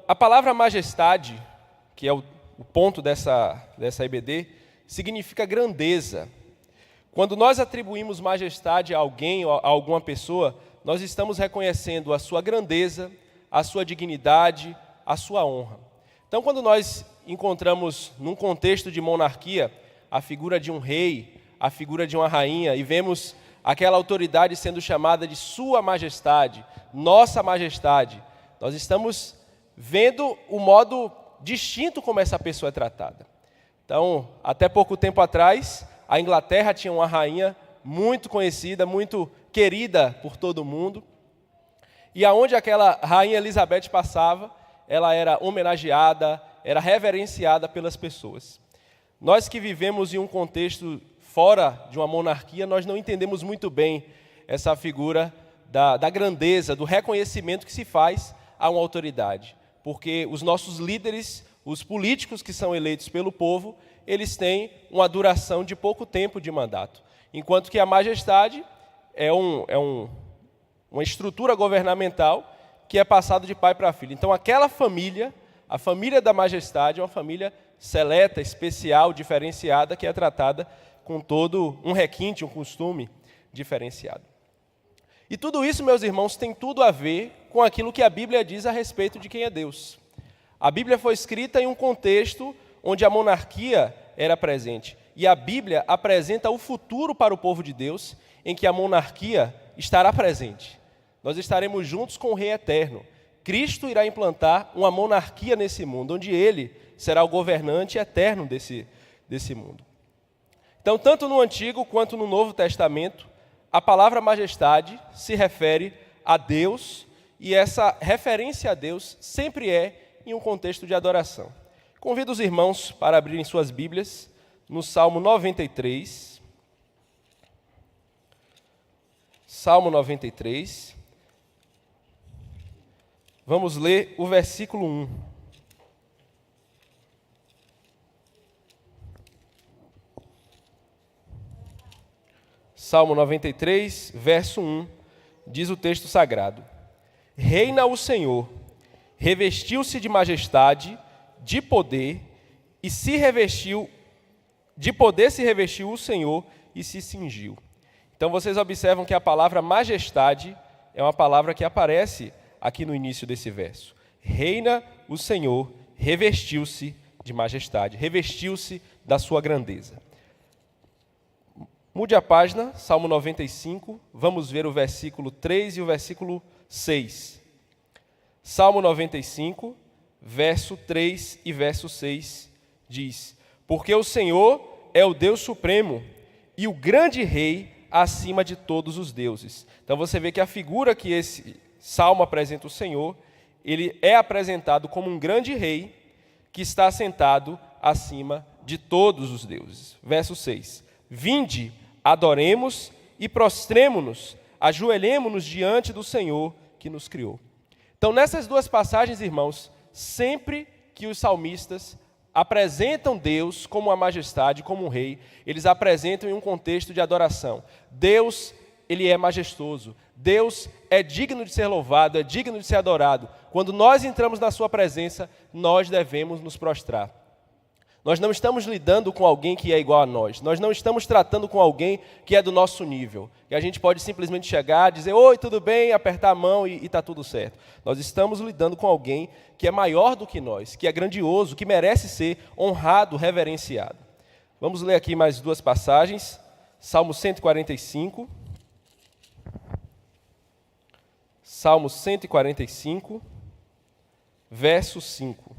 a palavra majestade, que é o ponto dessa EBD, significa grandeza. Quando nós atribuímos majestade a alguém ou a alguma pessoa, nós estamos reconhecendo a sua grandeza, a sua dignidade, a sua honra. Então, quando nós encontramos, num contexto de monarquia, a figura de um rei, a figura de uma rainha, e vemos aquela autoridade sendo chamada de Sua Majestade, Nossa Majestade, nós estamos vendo o modo distinto como essa pessoa é tratada. Então, até pouco tempo atrás, a Inglaterra tinha uma rainha muito conhecida, muito querida por todo mundo, e aonde aquela rainha Elizabeth passava, ela era homenageada, era reverenciada pelas pessoas. Nós que vivemos em um contexto fora de uma monarquia, nós não entendemos muito bem essa figura da grandeza, do reconhecimento que se faz a uma autoridade. Porque os nossos líderes, os políticos que são eleitos pelo povo, eles têm uma duração de pouco tempo de mandato. Enquanto que a majestade é uma estrutura governamental que é passada de pai para filho. Então, aquela família, a família da majestade, é uma família seleta, especial, diferenciada, que é tratada com todo um requinte, um costume diferenciado. E tudo isso, meus irmãos, tem tudo a ver com aquilo que a Bíblia diz a respeito de quem é Deus. A Bíblia foi escrita em um contexto onde a monarquia era presente. E a Bíblia apresenta o futuro para o povo de Deus, em que a monarquia estará presente. Nós estaremos juntos com o Rei Eterno. Cristo irá implantar uma monarquia nesse mundo, onde Ele será o governante eterno desse mundo. Então, tanto no Antigo quanto no Novo Testamento, a palavra majestade se refere a Deus, e essa referência a Deus sempre é em um contexto de adoração. Convido os irmãos para abrirem suas Bíblias no Salmo 93. Salmo 93. Vamos ler o versículo 1. Salmo 93, verso 1, diz o texto sagrado: Reina o Senhor, revestiu-se de majestade, de poder, e se revestiu o Senhor e se cingiu. Então vocês observam que a palavra majestade é uma palavra que aparece aqui no início desse verso. Reina o Senhor, revestiu-se de majestade, revestiu-se da sua grandeza. Mude a página, Salmo 95, vamos ver o versículo 3 e o versículo 6. Salmo 95, verso 3 e verso 6 diz: Porque o Senhor é o Deus supremo e o grande rei acima de todos os deuses. Então você vê que a figura que esse salmo apresenta o Senhor, ele é apresentado como um grande rei que está sentado acima de todos os deuses. Verso 6. Vinde, adoremos e prostremo-nos, ajoelhemo-nos diante do Senhor que nos criou. Então, nessas duas passagens, irmãos, sempre que os salmistas apresentam Deus como uma majestade, como um rei, eles apresentam em um contexto de adoração. Deus, Ele é majestoso. Deus é digno de ser louvado, é digno de ser adorado. Quando nós entramos na sua presença, nós devemos nos prostrar. Nós não estamos lidando com alguém que é igual a nós. Nós não estamos tratando com alguém que é do nosso nível. E a gente pode simplesmente chegar, dizer, oi, tudo bem, apertar a mão e está tudo certo. Nós estamos lidando com alguém que é maior do que nós, que é grandioso, que merece ser honrado, reverenciado. Vamos ler aqui mais duas passagens. Salmo 145. Salmo 145, verso 5.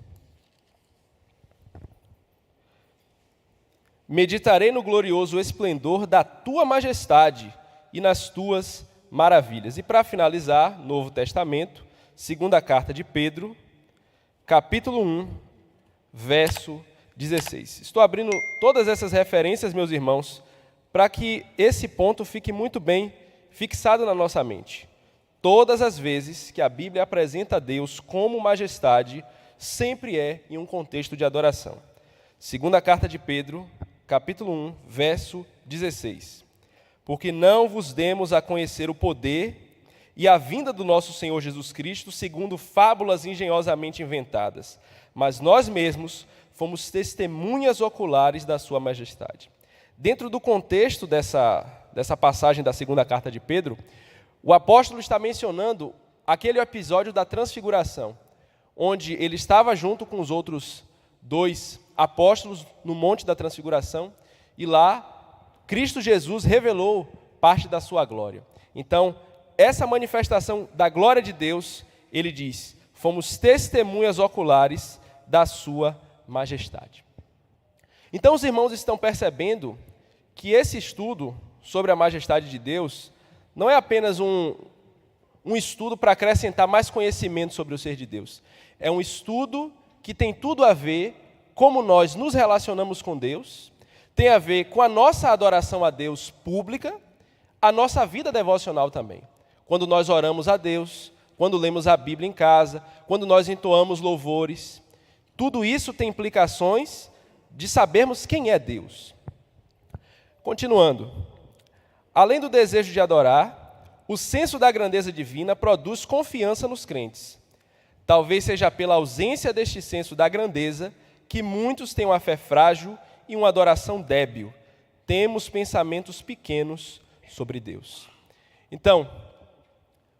Meditarei no glorioso esplendor da tua majestade e nas tuas maravilhas. E para finalizar, Novo Testamento, segunda carta de Pedro, capítulo 1, verso 16. Estou abrindo todas essas referências, meus irmãos, para que esse ponto fique muito bem fixado na nossa mente. Todas as vezes que a Bíblia apresenta a Deus como majestade, sempre é em um contexto de adoração. Segunda carta de Pedro, capítulo 1, verso 16. Porque não vos demos a conhecer o poder e a vinda do nosso Senhor Jesus Cristo segundo fábulas engenhosamente inventadas, mas nós mesmos fomos testemunhas oculares da sua majestade. Dentro do contexto dessa passagem da segunda carta de Pedro, o apóstolo está mencionando aquele episódio da transfiguração, onde ele estava junto com os outros 2 apóstolos no Monte da Transfiguração, e lá Cristo Jesus revelou parte da sua glória. Então, essa manifestação da glória de Deus, ele diz, fomos testemunhas oculares da sua majestade. Então, os irmãos estão percebendo que esse estudo sobre a majestade de Deus não é apenas um estudo para acrescentar mais conhecimento sobre o ser de Deus. É um estudo que tem tudo a ver como nós nos relacionamos com Deus, tem a ver com a nossa adoração a Deus pública, a nossa vida devocional também. Quando nós oramos a Deus, quando lemos a Bíblia em casa, quando nós entoamos louvores, tudo isso tem implicações de sabermos quem é Deus. Continuando, além do desejo de adorar, o senso da grandeza divina produz confiança nos crentes. Talvez seja pela ausência deste senso da grandeza que muitos têm uma fé frágil e uma adoração débil. Temos pensamentos pequenos sobre Deus. Então,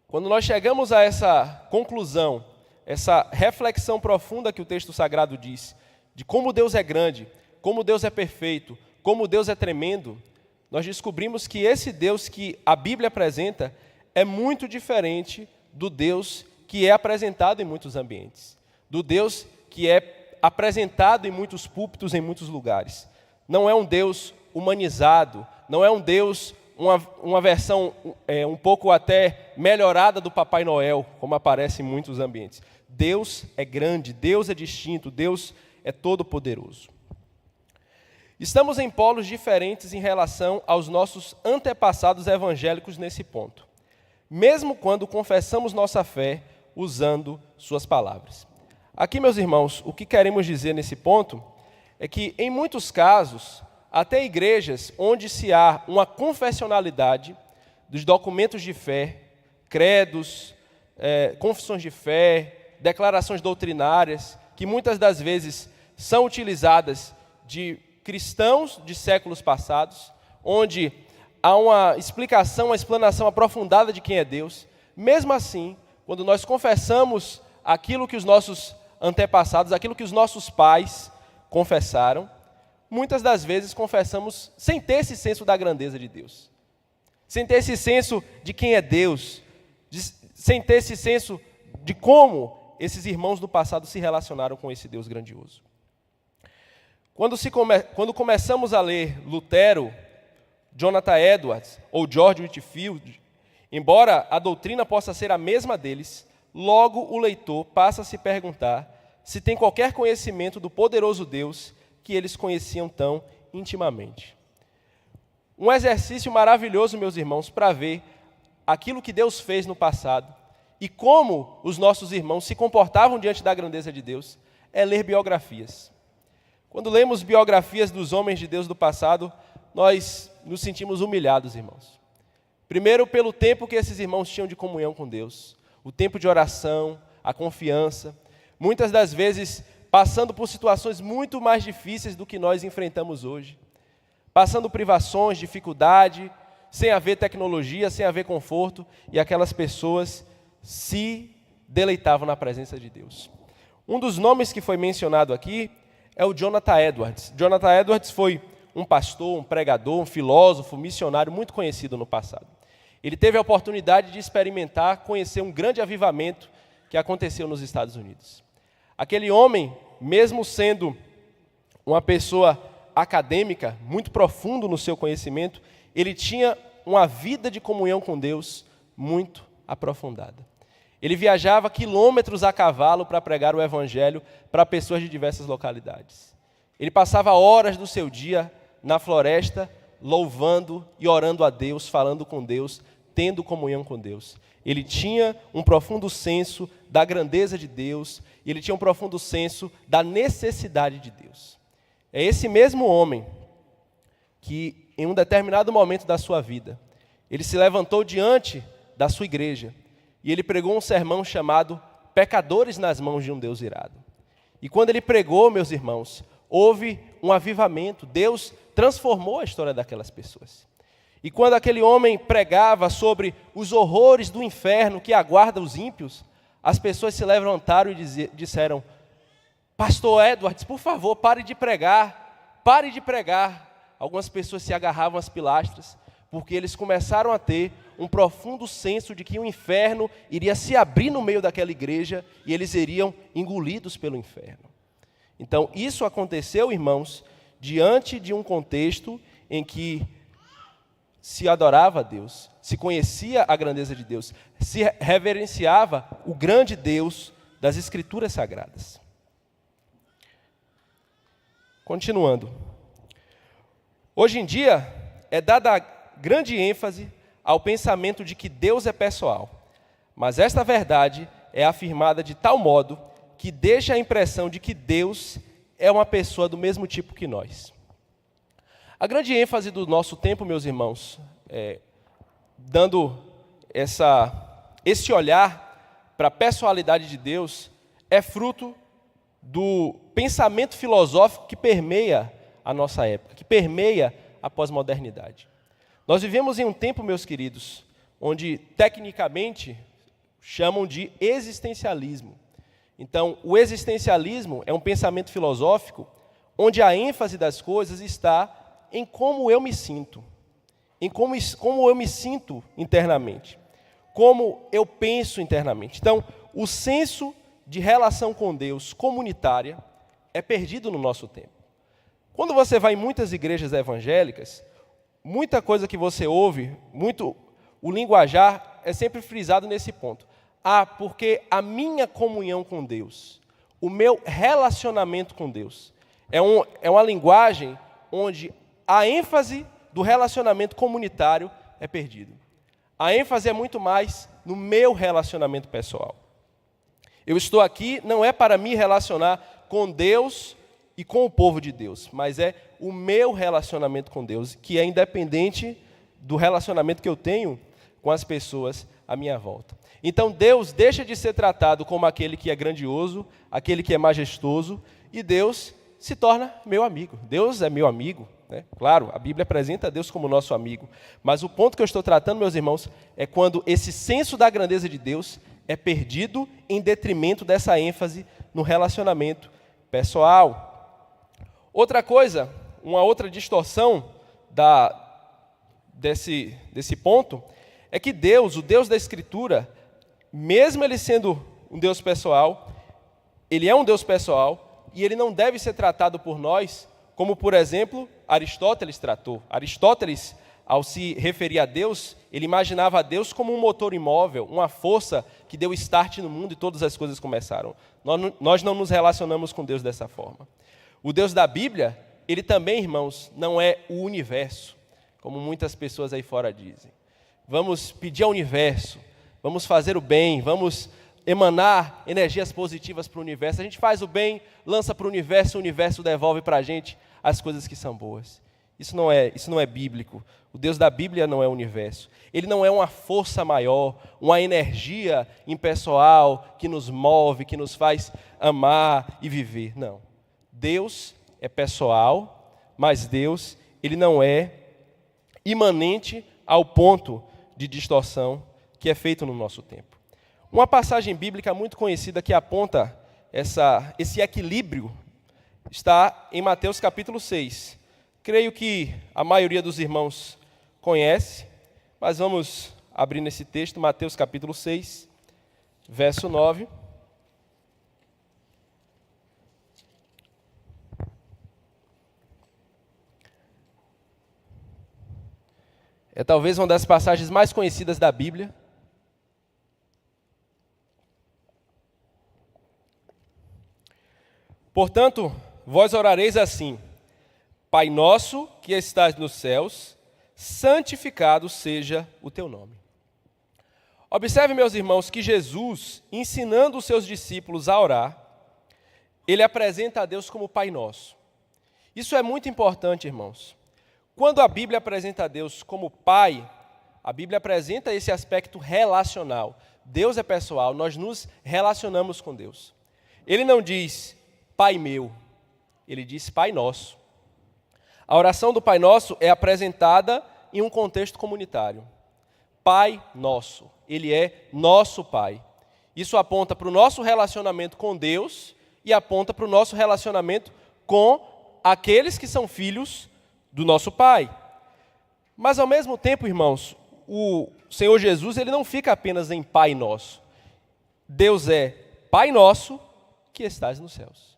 quando nós chegamos a essa conclusão, essa reflexão profunda que o texto sagrado diz, de como Deus é grande, como Deus é perfeito, como Deus é tremendo, nós descobrimos que esse Deus que a Bíblia apresenta é muito diferente do Deus que é apresentado em muitos ambientes, do Deus que é apresentado em muitos púlpitos, em muitos lugares. Não é um Deus humanizado, não é um Deus, uma versão um pouco até melhorada do Papai Noel, como aparece em muitos ambientes. Deus é grande, Deus é distinto, Deus é todo-poderoso. Estamos em polos diferentes em relação aos nossos antepassados evangélicos nesse ponto, mesmo quando confessamos nossa fé usando suas palavras. Aqui, meus irmãos, o que queremos dizer nesse ponto é que, em muitos casos, até igrejas onde se há uma confessionalidade dos documentos de fé, credos, confissões de fé, declarações doutrinárias, que muitas das vezes são utilizadas de cristãos de séculos passados, onde há uma explicação, uma explanação aprofundada de quem é Deus. Mesmo assim, quando nós confessamos aquilo que os nossos antepassados, aquilo que os nossos pais confessaram, muitas das vezes confessamos sem ter esse senso da grandeza de Deus, sem ter esse senso de quem é Deus, sem ter esse senso de como esses irmãos do passado se relacionaram com esse Deus grandioso. Quando começamos a ler Lutero, Jonathan Edwards ou George Whitefield, embora a doutrina possa ser a mesma deles, logo o leitor passa a se perguntar se tem qualquer conhecimento do poderoso Deus que eles conheciam tão intimamente. Um exercício maravilhoso, meus irmãos, para ver aquilo que Deus fez no passado e como os nossos irmãos se comportavam diante da grandeza de Deus, é ler biografias. Quando lemos biografias dos homens de Deus do passado, nós nos sentimos humilhados, irmãos. Primeiro, pelo tempo que esses irmãos tinham de comunhão com Deus, o tempo de oração, a confiança, muitas das vezes passando por situações muito mais difíceis do que nós enfrentamos hoje, passando privações, dificuldade, sem haver tecnologia, sem haver conforto, e aquelas pessoas se deleitavam na presença de Deus. Um dos nomes que foi mencionado aqui é o Jonathan Edwards. Jonathan Edwards foi um pastor, um pregador, um filósofo, missionário muito conhecido no passado. Ele teve a oportunidade de experimentar, conhecer um grande avivamento que aconteceu nos Estados Unidos. Aquele homem, mesmo sendo uma pessoa acadêmica, muito profundo no seu conhecimento, ele tinha uma vida de comunhão com Deus muito aprofundada. Ele viajava quilômetros a cavalo para pregar o evangelho para pessoas de diversas localidades. Ele passava horas do seu dia na floresta, louvando e orando a Deus, falando com Deus, tendo comunhão com Deus. Ele tinha um profundo senso da grandeza de Deus, e ele tinha um profundo senso da necessidade de Deus. É esse mesmo homem que, em um determinado momento da sua vida, ele se levantou diante da sua igreja e ele pregou um sermão chamado Pecadores nas mãos de um Deus irado. E quando ele pregou, meus irmãos, houve um avivamento. Deus transformou a história daquelas pessoas. E quando aquele homem pregava sobre os horrores do inferno que aguarda os ímpios, as pessoas se levantaram e disseram: Pastor Edwards, por favor, pare de pregar, pare de pregar. Algumas pessoas se agarravam às pilastras, porque eles começaram a ter um profundo senso de que o inferno iria se abrir no meio daquela igreja e eles seriam engolidos pelo inferno. Então, isso aconteceu, irmãos, diante de um contexto em que se adorava a Deus, se conhecia a grandeza de Deus, se reverenciava o grande Deus das Escrituras Sagradas. Continuando. Hoje em dia, é dada grande ênfase ao pensamento de que Deus é pessoal, mas esta verdade é afirmada de tal modo que deixa a impressão de que Deus é uma pessoa do mesmo tipo que nós. A grande ênfase do nosso tempo, meus irmãos, dando esse olhar para a pessoalidade de Deus, é fruto do pensamento filosófico que permeia a nossa época, que permeia a pós-modernidade. Nós vivemos em um tempo, meus queridos, onde tecnicamente chamam de existencialismo. Então, o existencialismo é um pensamento filosófico onde a ênfase das coisas está em como eu me sinto, em como eu me sinto internamente, como eu penso internamente. Então, o senso de relação com Deus comunitária é perdido no nosso tempo. Quando você vai em muitas igrejas evangélicas, muita coisa que você ouve, o linguajar é sempre frisado nesse ponto. Porque a minha comunhão com Deus, o meu relacionamento com Deus, é uma linguagem onde a ênfase do relacionamento comunitário é perdido. A ênfase é muito mais no meu relacionamento pessoal. Eu estou aqui não é para me relacionar com Deus e com o povo de Deus, mas é o meu relacionamento com Deus, que é independente do relacionamento que eu tenho com as pessoas à minha volta. Então Deus deixa de ser tratado como aquele que é grandioso, aquele que é majestoso, e Deus se torna meu amigo. Deus é meu amigo, né? Claro, a Bíblia apresenta Deus como nosso amigo, mas o ponto que eu estou tratando, meus irmãos, é quando esse senso da grandeza de Deus é perdido em detrimento dessa ênfase no relacionamento pessoal. Outra coisa, uma outra distorção desse ponto, é que Deus, o Deus da Escritura, mesmo ele sendo um Deus pessoal, ele é um Deus pessoal e ele não deve ser tratado por nós como, por exemplo, Aristóteles tratou. Aristóteles, ao se referir a Deus, ele imaginava a Deus como um motor imóvel, uma força que deu start no mundo e todas as coisas começaram. Nós não nos relacionamos com Deus dessa forma. O Deus da Bíblia, ele também, irmãos, não é o universo, como muitas pessoas aí fora dizem. Vamos pedir ao universo, vamos fazer o bem, vamos emanar energias positivas para o universo. A gente faz o bem, lança para o universo devolve para a gente as coisas que são boas. Isso não é bíblico. O Deus da Bíblia não é o universo. Ele não é uma força maior, uma energia impessoal que nos move, que nos faz amar e viver. Não. Deus é pessoal, mas Deus, ele não é imanente ao ponto de distorção que é feito no nosso tempo. Uma passagem bíblica muito conhecida que aponta esse equilíbrio está em Mateus capítulo 6. Creio que a maioria dos irmãos conhece, mas vamos abrir nesse texto, Mateus capítulo 6, verso 9. É talvez uma das passagens mais conhecidas da Bíblia. Portanto, vós orareis assim: Pai nosso que estás nos céus, santificado seja o teu nome. Observe, meus irmãos, que Jesus, ensinando os seus discípulos a orar, ele apresenta a Deus como Pai nosso. Isso é muito importante, irmãos. Quando a Bíblia apresenta a Deus como Pai, a Bíblia apresenta esse aspecto relacional. Deus é pessoal, nós nos relacionamos com Deus. Ele não diz Pai meu, ele diz Pai nosso. A oração do Pai Nosso é apresentada em um contexto comunitário. Pai nosso, ele é nosso Pai. Isso aponta para o nosso relacionamento com Deus e aponta para o nosso relacionamento com aqueles que são filhos do nosso Pai. Mas, ao mesmo tempo, irmãos, o Senhor Jesus ele não fica apenas em Pai Nosso. Deus é Pai Nosso que estás nos céus.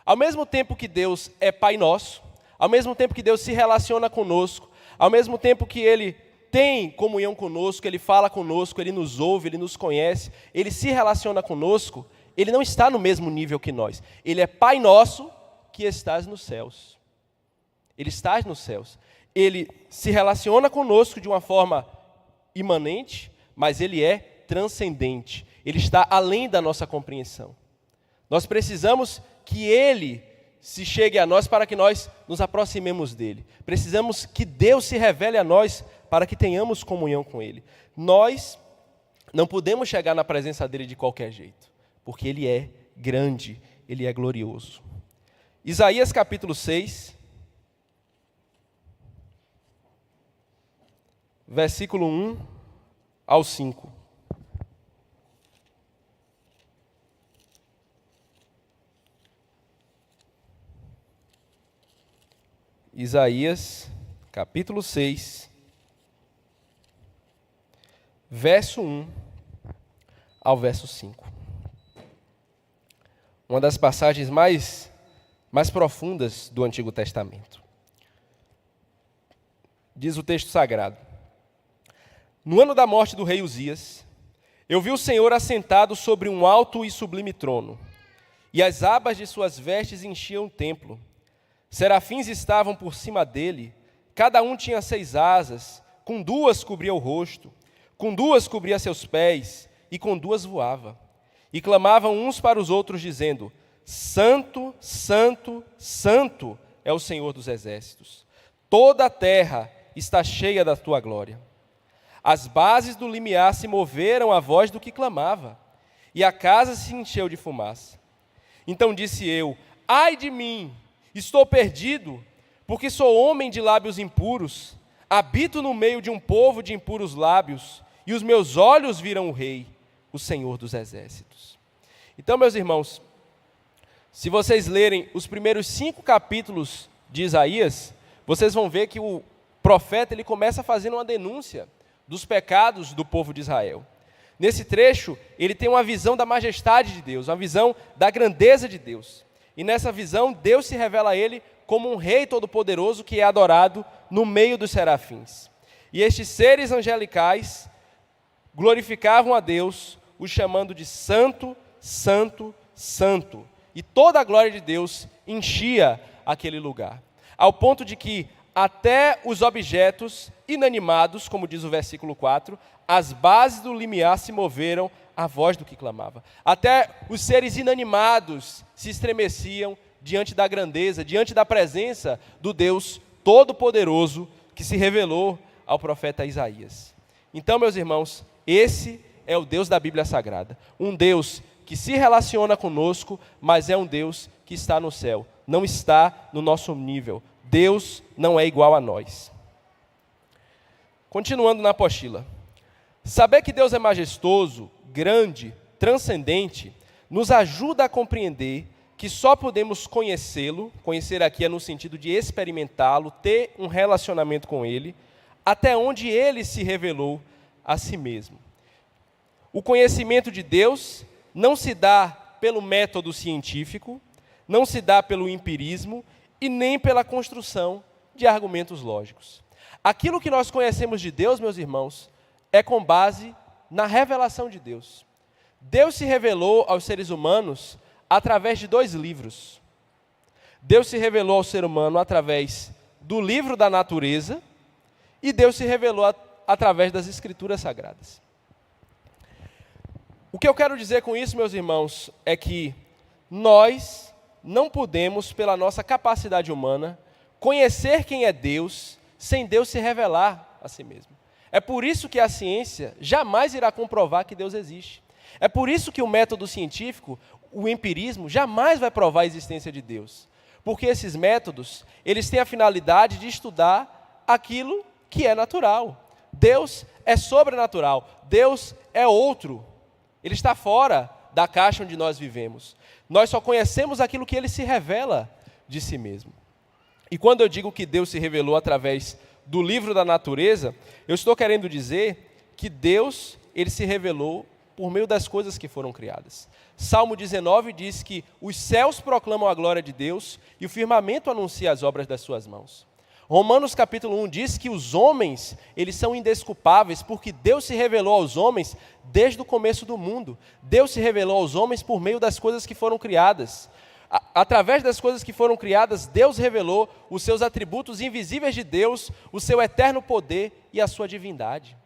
Ao mesmo tempo que Deus é Pai Nosso, ao mesmo tempo que Deus se relaciona conosco, ao mesmo tempo que Ele tem comunhão conosco, Ele fala conosco, Ele nos ouve, Ele nos conhece, Ele se relaciona conosco, Ele não está no mesmo nível que nós. Ele é Pai Nosso que estás nos céus. Ele está nos céus. Ele se relaciona conosco de uma forma imanente, mas Ele é transcendente. Ele está além da nossa compreensão. Nós precisamos que Ele se chegue a nós para que nós nos aproximemos dEle. Precisamos que Deus se revele a nós para que tenhamos comunhão com Ele. Nós não podemos chegar na presença dEle de qualquer jeito, porque Ele é grande, Ele é glorioso. Isaías capítulo 6, versículo 1 ao 5. Isaías, capítulo 6, verso 1 ao verso 5. Uma das passagens mais profundas do Antigo Testamento. Diz o texto sagrado: No ano da morte do rei Uzias, eu vi o Senhor assentado sobre um alto e sublime trono, e as abas de suas vestes enchiam o templo. Serafins estavam por cima dele, cada um tinha 6 asas, com 2 cobria o rosto, com 2 cobria seus pés, e com 2 voava. E clamavam uns para os outros, dizendo: Santo, Santo, Santo é o Senhor dos exércitos. Toda a terra está cheia da tua glória. As bases do limiar se moveram à voz do que clamava, e a casa se encheu de fumaça. Então disse eu: Ai de mim! Estou perdido, porque sou homem de lábios impuros, habito no meio de um povo de impuros lábios, e os meus olhos viram o Rei, o Senhor dos exércitos. Então, meus irmãos, se vocês lerem os primeiros 5 capítulos de Isaías, vocês vão ver que o profeta ele começa fazendo uma denúncia dos pecados do povo de Israel. Nesse trecho, ele tem uma visão da majestade de Deus, uma visão da grandeza de Deus. E nessa visão, Deus se revela a ele como um rei todo-poderoso que é adorado no meio dos serafins. E estes seres angelicais glorificavam a Deus, o chamando de Santo, Santo, Santo. E toda a glória de Deus enchia aquele lugar. Ao ponto de que até os objetos inanimados, como diz o versículo 4, as bases do limiar se moveram à voz do que clamava. Até os seres inanimados se estremeciam diante da grandeza, diante da presença do Deus Todo-Poderoso que se revelou ao profeta Isaías. Então, meus irmãos, esse é o Deus da Bíblia Sagrada. Um Deus que se relaciona conosco, mas é um Deus que está no céu, não está no nosso nível. Deus não é igual a nós. Continuando na apostila. Saber que Deus é majestoso, grande, transcendente, nos ajuda a compreender que só podemos conhecê-lo, conhecer aqui é no sentido de experimentá-lo, ter um relacionamento com ele, até onde ele se revelou a si mesmo. O conhecimento de Deus não se dá pelo método científico, não se dá pelo empirismo e nem pela construção de argumentos lógicos. Aquilo que nós conhecemos de Deus, meus irmãos, é com base na revelação de Deus. Deus se revelou aos seres humanos através de 2 livros. Deus se revelou ao ser humano através do livro da natureza e Deus se revelou através das Escrituras Sagradas. O que eu quero dizer com isso, meus irmãos, é que nós não podemos, pela nossa capacidade humana, conhecer quem é Deus sem Deus se revelar a si mesmo. É por isso que a ciência jamais irá comprovar que Deus existe. É por isso que o método científico, o empirismo, jamais vai provar a existência de Deus. Porque esses métodos, eles têm a finalidade de estudar aquilo que é natural. Deus é sobrenatural, Deus é outro. Ele está fora da caixa onde nós vivemos. Nós só conhecemos aquilo que ele se revela de si mesmo. E quando eu digo que Deus se revelou através do livro da natureza, eu estou querendo dizer que Deus, ele se revelou por meio das coisas que foram criadas. Salmo 19 diz que os céus proclamam a glória de Deus e o firmamento anuncia as obras das suas mãos. Romanos capítulo 1 diz que os homens, eles são indesculpáveis porque Deus se revelou aos homens desde o começo do mundo. Deus se revelou aos homens por meio das coisas que foram criadas. Através das coisas que foram criadas, Deus revelou os seus atributos invisíveis de Deus, o seu eterno poder e a sua divindade.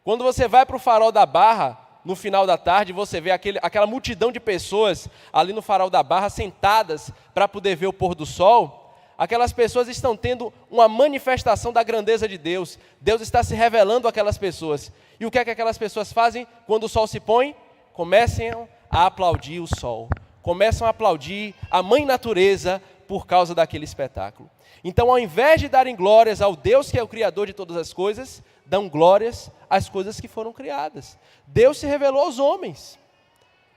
Quando você vai para o Farol da Barra, no final da tarde, você vê aquela multidão de pessoas ali no Farol da Barra, sentadas para poder ver o pôr do sol. Aquelas pessoas estão tendo uma manifestação da grandeza de Deus. Deus está se revelando àquelas pessoas. E o que é que aquelas pessoas fazem quando o sol se põe? Começam a aplaudir o sol. Começam a aplaudir a mãe natureza por causa daquele espetáculo. Então, ao invés de darem glórias ao Deus que é o Criador de todas as coisas, dão glórias às coisas que foram criadas. Deus se revelou aos homens.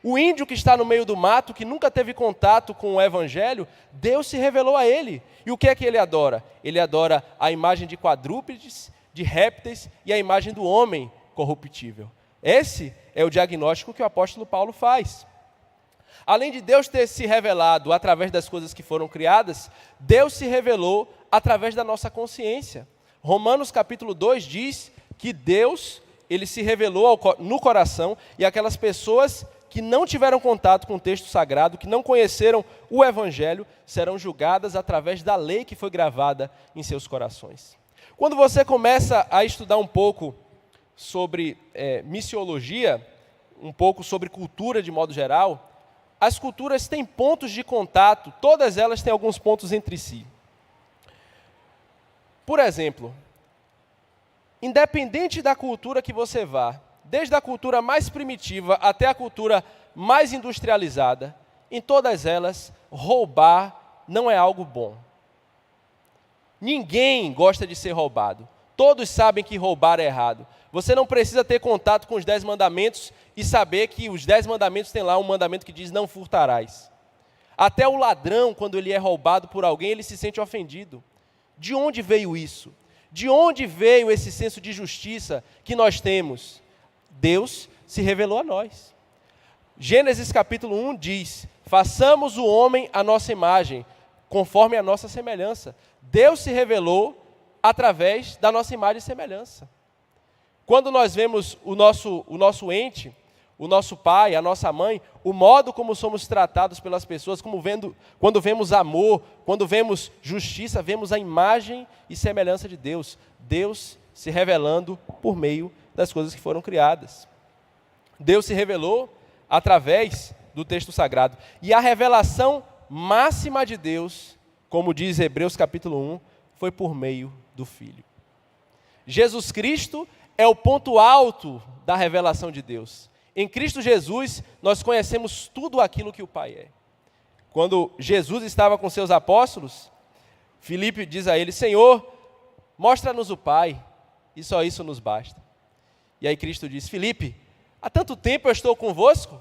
O índio que está no meio do mato, que nunca teve contato com o Evangelho, Deus se revelou a ele. E o que é que ele adora? Ele adora a imagem de quadrúpedes, de répteis e a imagem do homem corruptível. Esse é o diagnóstico que o apóstolo Paulo faz. Além de Deus ter se revelado através das coisas que foram criadas, Deus se revelou através da nossa consciência. Romanos capítulo 2 diz que Deus, ele se revelou no coração e aquelas pessoas que não tiveram contato com o texto sagrado, que não conheceram o Evangelho, serão julgadas através da lei que foi gravada em seus corações. Quando você começa a estudar um pouco sobre missiologia, um pouco sobre cultura de modo geral, as culturas têm pontos de contato, todas elas têm alguns pontos entre si. Por exemplo, independente da cultura que você vá, desde a cultura mais primitiva até a cultura mais industrializada, em todas elas, roubar não é algo bom. Ninguém gosta de ser roubado. Todos sabem que roubar é errado. Você não precisa ter contato com os 10 mandamentos e saber que os 10 mandamentos têm lá um mandamento que diz não furtarás. Até o ladrão, quando ele é roubado por alguém, ele se sente ofendido. De onde veio isso? De onde veio esse senso de justiça que nós temos? Deus se revelou a nós. Gênesis capítulo 1 diz, façamos o homem à nossa imagem, conforme a nossa semelhança. Deus se revelou através da nossa imagem e semelhança. Quando nós vemos o nosso ente, o nosso pai, a nossa mãe, o modo como somos tratados pelas pessoas, quando vemos amor, quando vemos justiça, vemos a imagem e semelhança de Deus. Deus se revelando por meio das coisas que foram criadas. Deus se revelou através do texto sagrado. E a revelação máxima de Deus, como diz Hebreus capítulo 1, foi por meio do Filho. Jesus Cristo é o ponto alto da revelação de Deus. Em Cristo Jesus, nós conhecemos tudo aquilo que o Pai é. Quando Jesus estava com seus apóstolos, Filipe diz a ele, Senhor, mostra-nos o Pai, e só isso nos basta. E aí Cristo diz, Filipe, há tanto tempo eu estou convosco,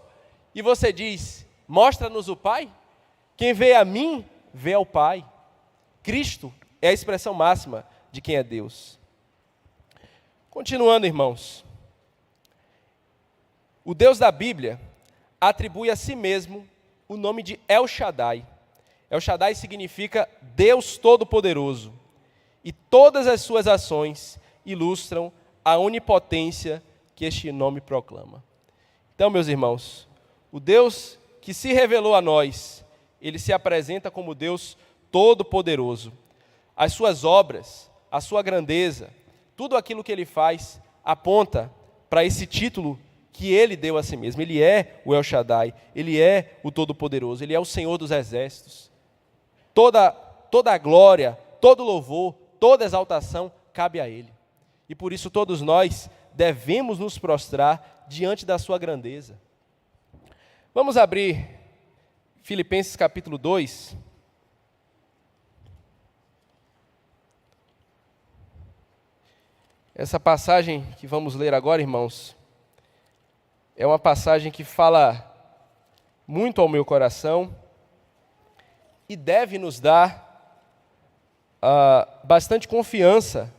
e você diz, mostra-nos o Pai? Quem vê a mim, vê ao Pai. Cristo é a expressão máxima de quem é Deus. Continuando, irmãos, o Deus da Bíblia atribui a si mesmo o nome de El Shaddai. El Shaddai significa Deus Todo-Poderoso. E todas as suas ações ilustram a onipotência que este nome proclama. Então, meus irmãos, o Deus que se revelou a nós, ele se apresenta como Deus Todo-Poderoso. As suas obras, a sua grandeza, tudo aquilo que ele faz aponta para esse título que ele deu a si mesmo. Ele é o El Shaddai, ele é o Todo-Poderoso, ele é o Senhor dos Exércitos. Toda a glória, todo louvor, toda exaltação cabe a ele. E por isso todos nós devemos nos prostrar diante da sua grandeza. Vamos abrir Filipenses capítulo 2. Essa passagem que vamos ler agora, irmãos, é uma passagem que fala muito ao meu coração e deve nos dar bastante confiança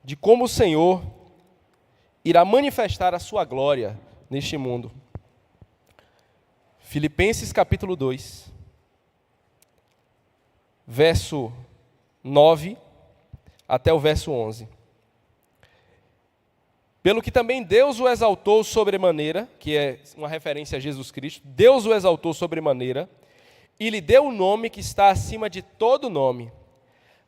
de como o Senhor irá manifestar a sua glória neste mundo. Filipenses capítulo 2, verso 9 até o verso 11. Pelo que também Deus o exaltou sobremaneira, que é uma referência a Jesus Cristo, Deus o exaltou sobremaneira, e lhe deu o nome que está acima de todo nome,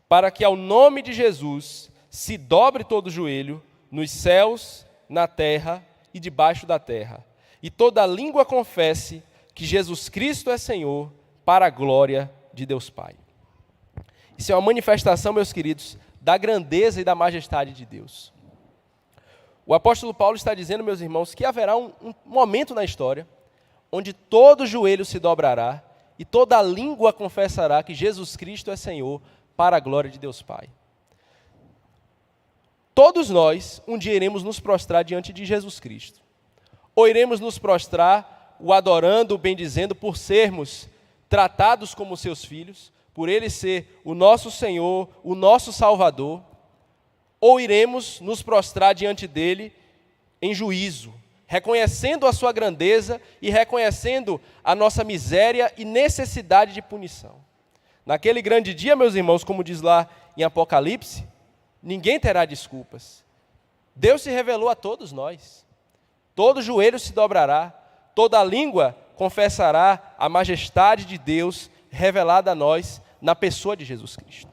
para que ao nome de Jesus se dobre todo o joelho, nos céus, na terra e debaixo da terra, e toda língua confesse que Jesus Cristo é Senhor, para a glória de Deus Pai. Isso é uma manifestação, meus queridos, da grandeza e da majestade de Deus. O apóstolo Paulo está dizendo, meus irmãos, que haverá um momento na história onde todo joelho se dobrará e toda língua confessará que Jesus Cristo é Senhor, para a glória de Deus Pai. Todos nós, um dia iremos nos prostrar diante de Jesus Cristo. Ou iremos nos prostrar, o adorando, o bendizendo, por sermos tratados como seus filhos, por Ele ser o nosso Senhor, o nosso Salvador, ou iremos nos prostrar diante dEle em juízo, reconhecendo a sua grandeza e reconhecendo a nossa miséria e necessidade de punição. Naquele grande dia, meus irmãos, como diz lá em Apocalipse, ninguém terá desculpas. Deus se revelou a todos nós. Todo joelho se dobrará, toda língua confessará a majestade de Deus revelada a nós na pessoa de Jesus Cristo.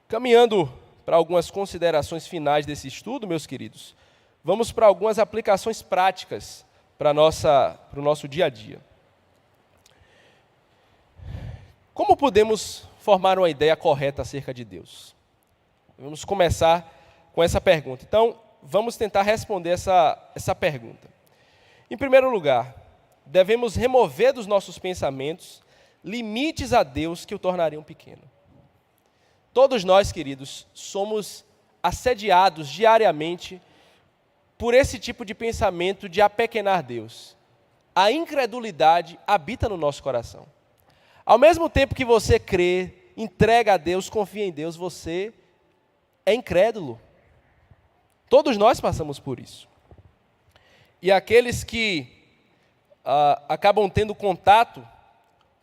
Caminhando para algumas considerações finais desse estudo, meus queridos, vamos para algumas aplicações práticas para o nosso dia a dia. Como podemos formar uma ideia correta acerca de Deus? Vamos começar com essa pergunta. Então, vamos tentar responder essa pergunta. Em primeiro lugar, devemos remover dos nossos pensamentos limites a Deus que o tornariam pequeno. Todos nós, queridos, somos assediados diariamente por esse tipo de pensamento de apequenar Deus. A incredulidade habita no nosso coração. Ao mesmo tempo que você crê, entrega a Deus, confia em Deus, você é incrédulo. Todos nós passamos por isso. E aqueles que acabam tendo contato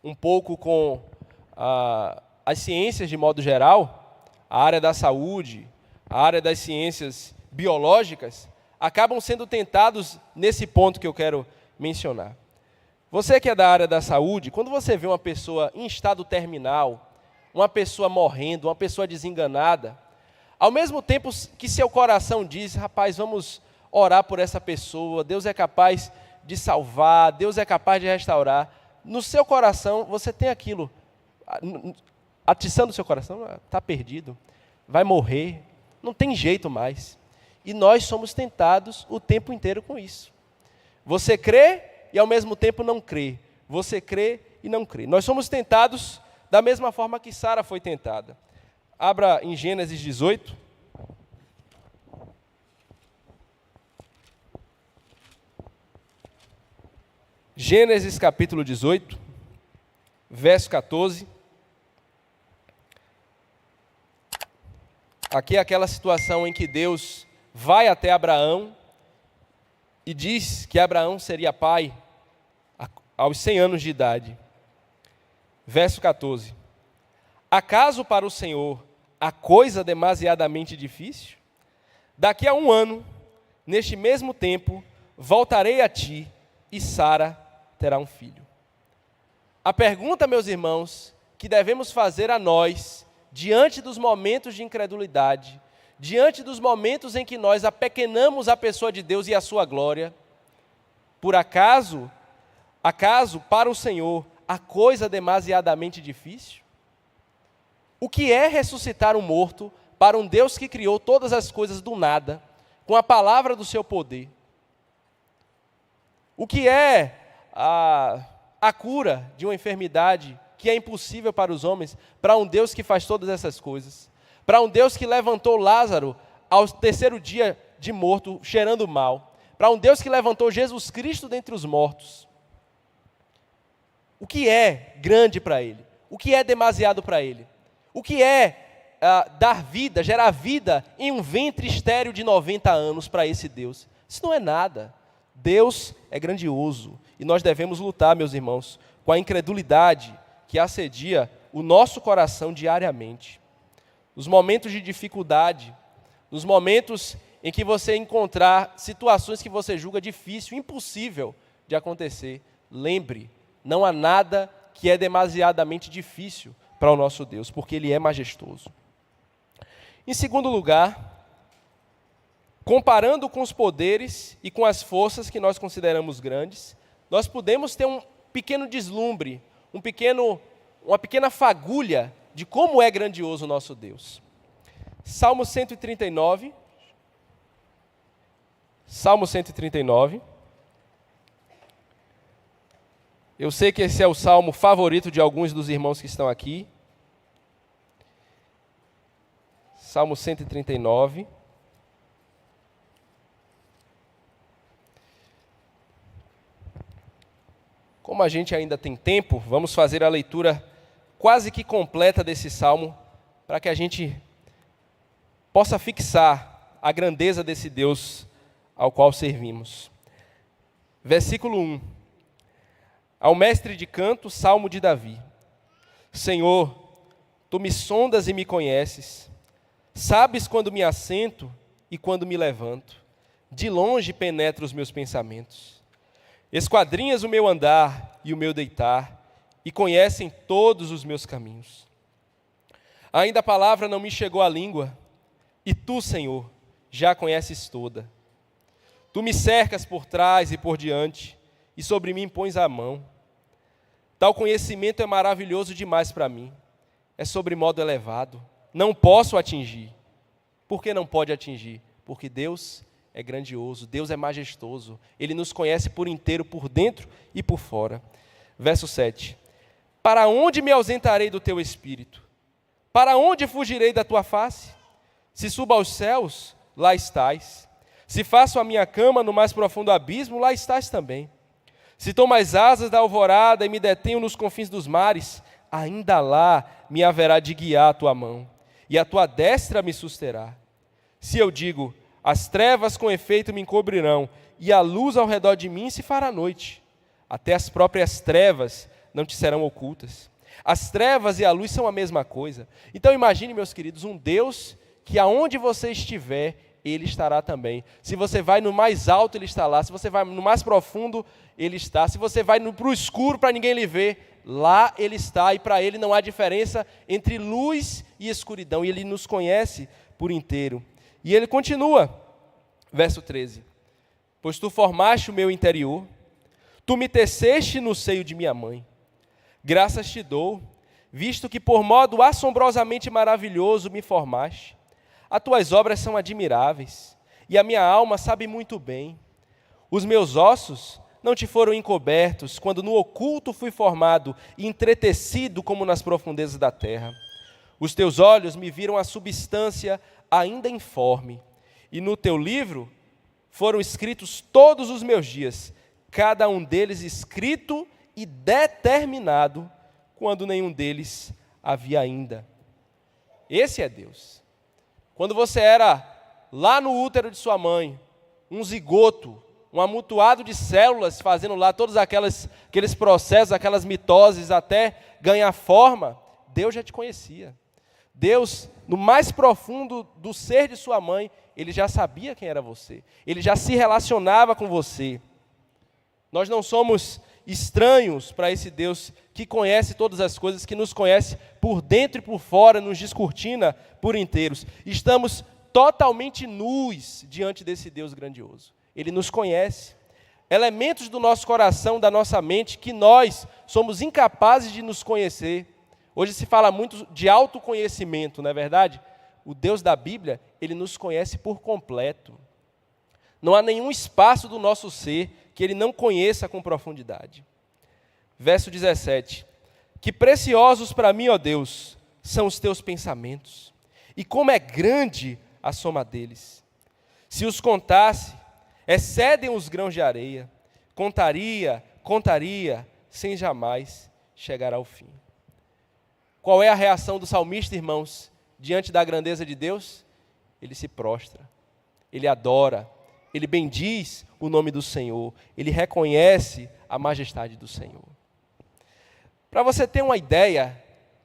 um pouco com as ciências de modo geral, a área da saúde, a área das ciências biológicas, acabam sendo tentados nesse ponto que eu quero mencionar. Você que é da área da saúde, quando você vê uma pessoa em estado terminal, uma pessoa morrendo, uma pessoa desenganada, ao mesmo tempo que seu coração diz, rapaz, vamos orar por essa pessoa, Deus é capaz de salvar, Deus é capaz de restaurar, no seu coração você tem aquilo, atiçando o seu coração, está perdido, vai morrer, não tem jeito mais. E nós somos tentados o tempo inteiro com isso. Você crê e ao mesmo tempo não crê. Você crê e não crê. Nós somos tentados da mesma forma que Sara foi tentada. Abra em Gênesis 18. Gênesis capítulo 18, verso 14. Aqui é aquela situação em que Deus vai até Abraão e diz que Abraão seria pai aos 100 anos de idade. Verso 14. Acaso para o Senhor a coisa demasiadamente difícil? Daqui a 1 ano, neste mesmo tempo, voltarei a ti e Sara terá um filho. A pergunta, meus irmãos, que devemos fazer a nós, diante dos momentos de incredulidade, diante dos momentos em que nós apequenamos a pessoa de Deus e a sua glória, por acaso para o Senhor a coisa demasiadamente difícil? O que é ressuscitar um morto para um Deus que criou todas as coisas do nada, com a palavra do seu poder. O que é a cura de uma enfermidade que é impossível para os homens, para um Deus que faz todas essas coisas? Para um Deus que levantou Lázaro ao terceiro dia de morto, cheirando mal. Para um Deus que levantou Jesus Cristo dentre os mortos. O que é grande para Ele? O que é demasiado para Ele? O que é dar vida, gerar vida em um ventre estéril de 90 anos para esse Deus? Isso não é nada. Deus é grandioso e nós devemos lutar, meus irmãos, com a incredulidade que assedia o nosso coração diariamente. Nos momentos de dificuldade, nos momentos em que você encontrar situações que você julga difícil, impossível de acontecer, lembre, não há nada que é demasiadamente difícil para o nosso Deus, porque Ele é majestoso. Em segundo lugar, comparando com os poderes e com as forças que nós consideramos grandes, nós podemos ter um pequeno deslumbre, uma pequena fagulha de como é grandioso o nosso Deus. Salmo 139. Salmo 139. Eu sei que esse é o salmo favorito de alguns dos irmãos que estão aqui. Salmo 139. Como a gente ainda tem tempo, vamos fazer a leitura quase que completa desse salmo, para que a gente possa fixar a grandeza desse Deus ao qual servimos. Versículo 1. Ao mestre de canto, salmo de Davi. Senhor, tu me sondas e me conheces. Sabes quando me assento e quando me levanto. De longe penetra os meus pensamentos. Esquadrinhas o meu andar e o meu deitar, e conhecem todos os meus caminhos. Ainda a palavra não me chegou à língua, e tu, Senhor, já a conheces toda. Tu me cercas por trás e por diante, e sobre mim pões a mão. Tal conhecimento é maravilhoso demais para mim, é sobremodo elevado, não posso atingir. Por que não pode atingir? Porque Deus é grandioso, Deus é majestoso, Ele nos conhece por inteiro, por dentro e por fora. Verso 7. Para onde me ausentarei do teu espírito? Para onde fugirei da tua face? Se subo aos céus, lá estás. Se faço a minha cama no mais profundo abismo, lá estás também. Se tomo as asas da alvorada e me detenho nos confins dos mares, ainda lá me haverá de guiar a tua mão, e a tua destra me susterá. Se eu digo, as trevas com efeito me encobrirão, e a luz ao redor de mim se fará noite. Até as próprias trevas não te serão ocultas. As trevas e a luz são a mesma coisa. Então imagine, meus queridos, um Deus que aonde você estiver, Ele estará também. Se você vai no mais alto, Ele está lá. Se você vai no mais profundo, Ele está. Se você vai para o escuro para ninguém lhe ver, lá Ele está. E para Ele não há diferença entre luz e escuridão. E Ele nos conhece por inteiro. E Ele continua, verso 13. Pois tu formaste o meu interior, tu me teceste no seio de minha mãe. Graças te dou, visto que por modo assombrosamente maravilhoso me formaste. As tuas obras são admiráveis, e a minha alma sabe muito bem. Os meus ossos não te foram encobertos, quando no oculto fui formado e entretecido como nas profundezas da terra. Os teus olhos me viram a substância ainda informe, e no teu livro foram escritos todos os meus dias, cada um deles escrito e determinado, quando nenhum deles havia ainda. Esse é Deus. Quando você era lá no útero de sua mãe, um zigoto, um amontoado de células, fazendo lá todos aqueles processos, aquelas mitoses, até ganhar forma, Deus já te conhecia. Deus, no mais profundo do ser de sua mãe, Ele já sabia quem era você. Ele já se relacionava com você. Nós não somos estranhos para esse Deus que conhece todas as coisas, que nos conhece por dentro e por fora, nos descortina por inteiros. Estamos totalmente nus diante desse Deus grandioso. Ele nos conhece. Elementos do nosso coração, da nossa mente, que nós somos incapazes de nos conhecer. Hoje se fala muito de autoconhecimento, não é verdade? o Deus da Bíblia, Ele nos conhece por completo. Não há nenhum espaço do nosso ser que Ele não conheça com profundidade. Verso 17. Que preciosos para mim, ó Deus, são os teus pensamentos, e como é grande a soma deles. Se os contasse, excedem os grãos de areia. Contaria, sem jamais chegar ao fim. Qual é a reação do salmista, irmãos, diante da grandeza de Deus? Ele se prostra, ele adora, ele bendiz o nome do Senhor, ele reconhece a majestade do Senhor. Para você ter uma ideia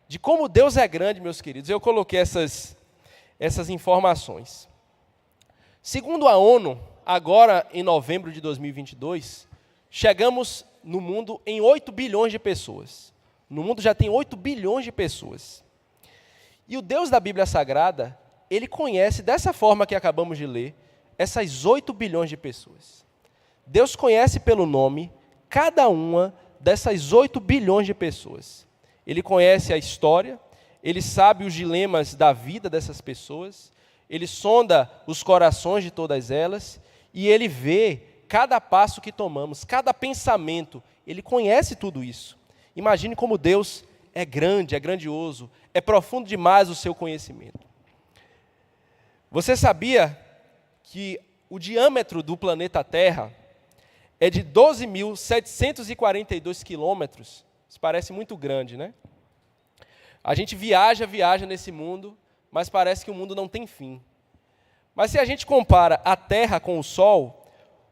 de como Deus é grande, meus queridos, eu coloquei essas informações. Segundo a ONU, agora em novembro de 2022, chegamos no mundo em 8 bilhões de pessoas. No mundo já tem 8 bilhões de pessoas. E o Deus da Bíblia Sagrada, Ele conhece, dessa forma que acabamos de ler, essas 8 bilhões de pessoas. Deus conhece pelo nome cada uma dessas 8 bilhões de pessoas. Ele conhece a história, Ele sabe os dilemas da vida dessas pessoas, Ele sonda os corações de todas elas, e Ele vê cada passo que tomamos, cada pensamento, Ele conhece tudo isso. Imagine como Deus é grande, é grandioso, é profundo demais o seu conhecimento. Você sabia que o diâmetro do planeta Terra é de 12.742 quilômetros? Isso parece muito grande, né? A gente viaja nesse mundo, mas parece que o mundo não tem fim. Mas se a gente compara a Terra com o Sol,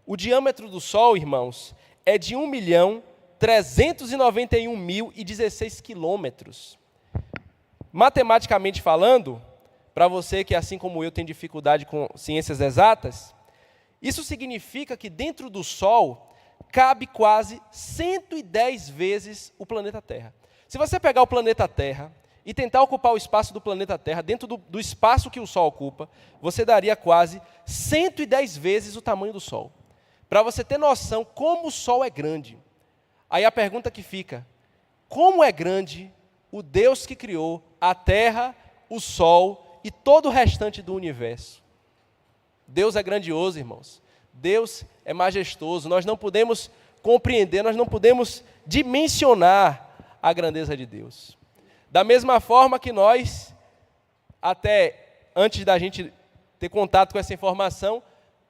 o diâmetro do Sol, irmãos, é de 1.391.016 quilômetros. Matematicamente falando, para você que, assim como eu, tem dificuldade com ciências exatas, isso significa que dentro do Sol cabe quase 110 vezes o planeta Terra. Se você pegar o planeta Terra e tentar ocupar o espaço do planeta Terra dentro do espaço que o Sol ocupa, você daria quase 110 vezes o tamanho do Sol. Para você ter noção como o Sol é grande. Aí a pergunta que fica: como é grande o Deus que criou a Terra, o Sol e todo o restante do universo? Deus é grandioso, irmãos. Deus é majestoso. Nós não podemos compreender, nós não podemos dimensionar a grandeza de Deus. Da mesma forma que nós, até antes da gente ter contato com essa informação,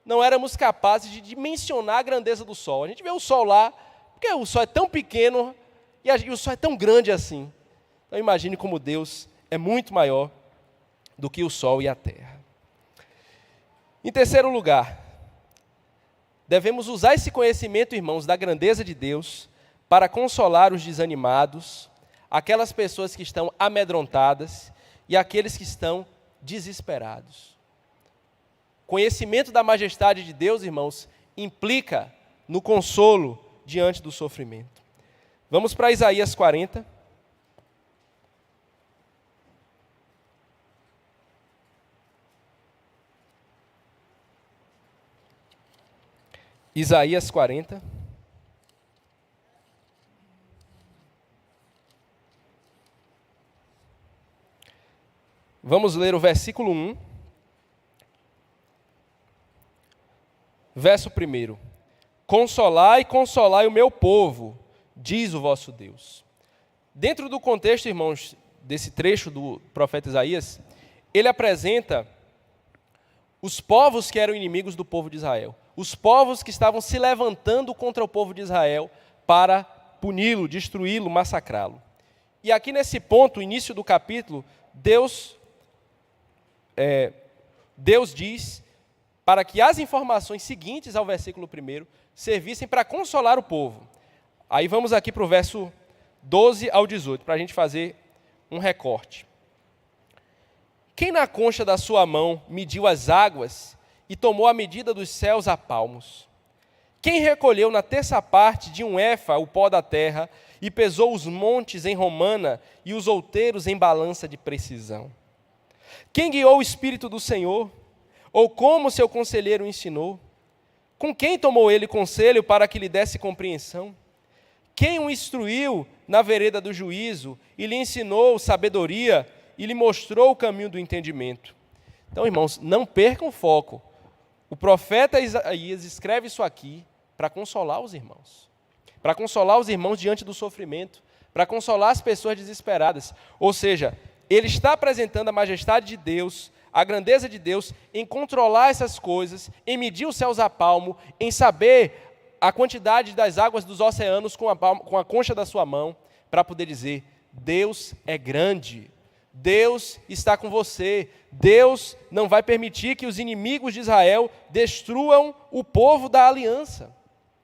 não éramos capazes de dimensionar a grandeza do Sol. A gente vê o Sol lá, porque o Sol é tão pequeno e o Sol é tão grande assim. Então imagine como Deus é muito maior do que o Sol e a Terra. Em terceiro lugar, devemos usar esse conhecimento, irmãos, da grandeza de Deus para consolar os desanimados, aquelas pessoas que estão amedrontadas e aqueles que estão desesperados. Conhecimento da majestade de Deus, irmãos, implica no consolo diante do sofrimento. Vamos para Isaías 40. Isaías 40. Vamos ler o versículo 1. Verso 1. Consolai, consolai o meu povo, diz o vosso Deus. Dentro do contexto, irmãos, desse trecho do profeta Isaías, ele apresenta os povos que eram inimigos do povo de Israel. Os povos que estavam se levantando contra o povo de Israel para puni-lo, destruí-lo, massacrá-lo. E aqui nesse ponto, início do capítulo, Deus diz para que as informações seguintes ao versículo 1 servissem para consolar o povo. Aí vamos aqui para o verso 12 ao 18, para a gente fazer um recorte. Quem na concha da sua mão mediu as águas e tomou a medida dos céus a palmos? Quem recolheu na terça parte de um éfa o pó da terra e pesou os montes em romana e os outeiros em balança de precisão? Quem guiou o Espírito do Senhor? Ou como seu conselheiro ensinou? Com quem tomou ele conselho para que lhe desse compreensão? Quem o instruiu na vereda do juízo e lhe ensinou sabedoria e lhe mostrou o caminho do entendimento? Então, irmãos, não percam o foco. O profeta Isaías escreve isso aqui para consolar os irmãos. Para consolar os irmãos diante do sofrimento. Para consolar as pessoas desesperadas. Ou seja, ele está apresentando a majestade de Deus, a grandeza de Deus, em controlar essas coisas, em medir os céus a palmo, em saber a quantidade das águas dos oceanos com a concha da sua mão, para poder dizer, Deus é grande, Deus está com você, Deus não vai permitir que os inimigos de Israel destruam o povo da aliança.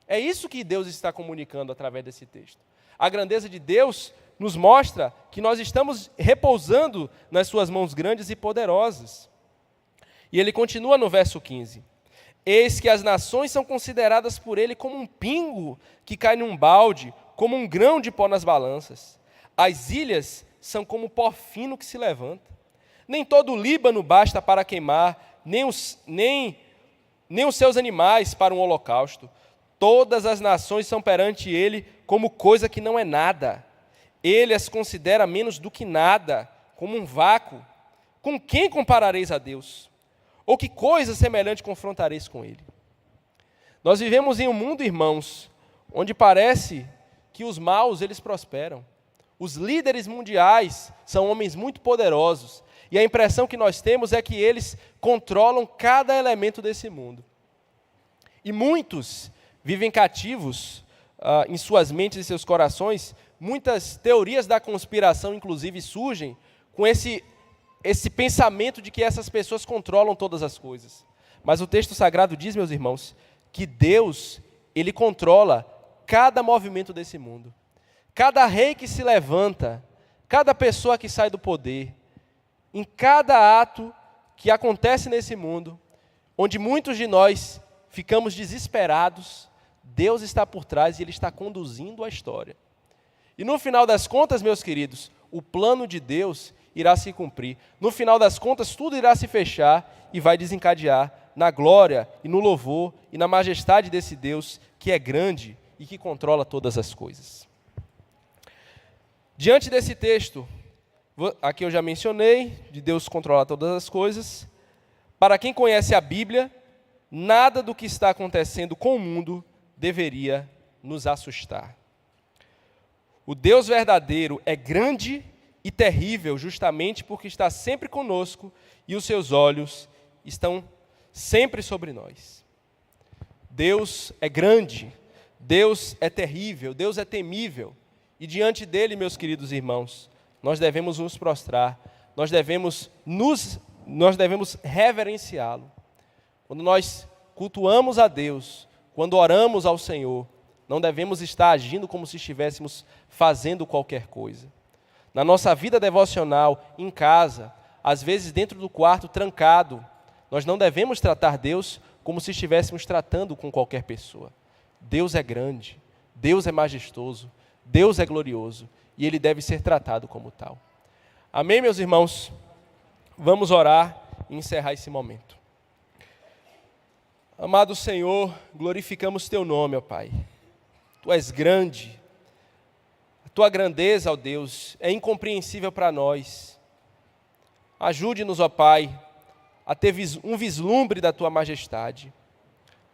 É isso que Deus está comunicando através desse texto. A grandeza de Deus nos mostra que nós estamos repousando nas suas mãos grandes e poderosas. E ele continua no verso 15. Eis que as nações são consideradas por ele como um pingo que cai num balde, como um grão de pó nas balanças. As ilhas são como pó fino que se levanta. Nem todo o Líbano basta para queimar, nem os seus animais para um holocausto. Todas as nações são perante ele como coisa que não é nada. Ele as considera menos do que nada, como um vácuo. Com quem comparareis a Deus? Ou que coisa semelhante confrontareis com ele? Nós vivemos em um mundo, irmãos, onde parece que os maus, eles prosperam. Os líderes mundiais são homens muito poderosos. E a impressão que nós temos é que eles controlam cada elemento desse mundo. E muitos vivem cativos em suas mentes e seus corações. Muitas teorias da conspiração, inclusive, surgem com esse pensamento de que essas pessoas controlam todas as coisas. Mas o texto sagrado diz, meus irmãos, que Deus, ele controla cada movimento desse mundo. Cada rei que se levanta, cada pessoa que sai do poder, em cada ato que acontece nesse mundo, onde muitos de nós ficamos desesperados, Deus está por trás e ele está conduzindo a história. E no final das contas, meus queridos, o plano de Deus irá se cumprir. No final das contas, tudo irá se fechar e vai desencadear na glória e no louvor e na majestade desse Deus que é grande e que controla todas as coisas. Diante desse texto, aqui eu já mencionei, de Deus controlar todas as coisas. Para quem conhece a Bíblia, nada do que está acontecendo com o mundo deveria nos assustar. O Deus verdadeiro é grande e terrível justamente porque está sempre conosco e os seus olhos estão sempre sobre nós. Deus é grande, Deus é terrível, Deus é temível. E diante dele, meus queridos irmãos, nós devemos nos prostrar, nós devemos reverenciá-lo. Quando nós cultuamos a Deus, quando oramos ao Senhor, não devemos estar agindo como se estivéssemos fazendo qualquer coisa. Na nossa vida devocional, em casa, às vezes dentro do quarto, trancado, nós não devemos tratar Deus como se estivéssemos tratando com qualquer pessoa. Deus é grande, Deus é majestoso, Deus é glorioso e Ele deve ser tratado como tal. Amém, meus irmãos? Vamos orar e encerrar esse momento. Amado Senhor, glorificamos Teu nome, ó Pai. Tu és grande, a Tua grandeza, ó Deus, é incompreensível para nós. Ajude-nos, ó Pai, a ter um vislumbre da Tua majestade.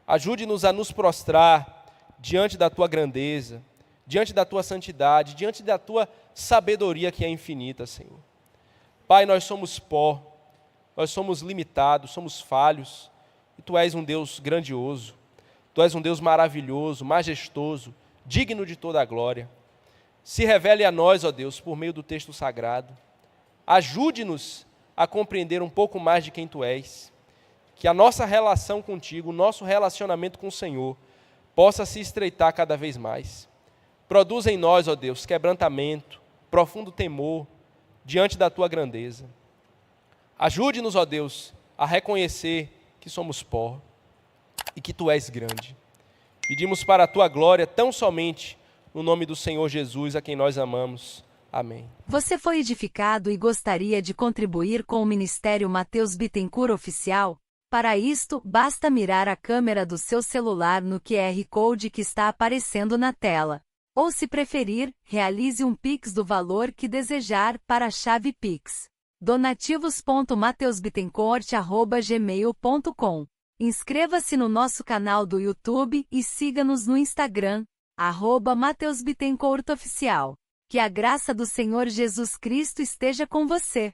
Ajude-nos a nos prostrar diante da Tua grandeza, diante da Tua santidade, diante da Tua sabedoria que é infinita, Senhor. Pai, nós somos pó, nós somos limitados, somos falhos, e Tu és um Deus grandioso, Tu és um Deus maravilhoso, majestoso, digno de toda a glória. Se revele a nós, ó Deus, por meio do texto sagrado. Ajude-nos a compreender um pouco mais de quem Tu és, que a nossa relação contigo, o nosso relacionamento com o Senhor, possa se estreitar cada vez mais. Produz em nós, ó Deus, quebrantamento, profundo temor diante da Tua grandeza. Ajude-nos, ó Deus, a reconhecer que somos pó e que Tu és grande. Pedimos para a Tua glória tão somente no nome do Senhor Jesus, a quem nós amamos. Amém. Você foi edificado e gostaria de contribuir com o Ministério Mateus Bittencourt Oficial? Para isto, basta mirar a câmera do seu celular no QR Code que está aparecendo na tela. Ou, se preferir, realize um Pix do valor que desejar para a chave Pix. donativos.mateusbittencourt@gmail.com. Inscreva-se no nosso canal do YouTube e siga-nos no Instagram, @MateusBittencourt Oficial. Que a graça do Senhor Jesus Cristo esteja com você.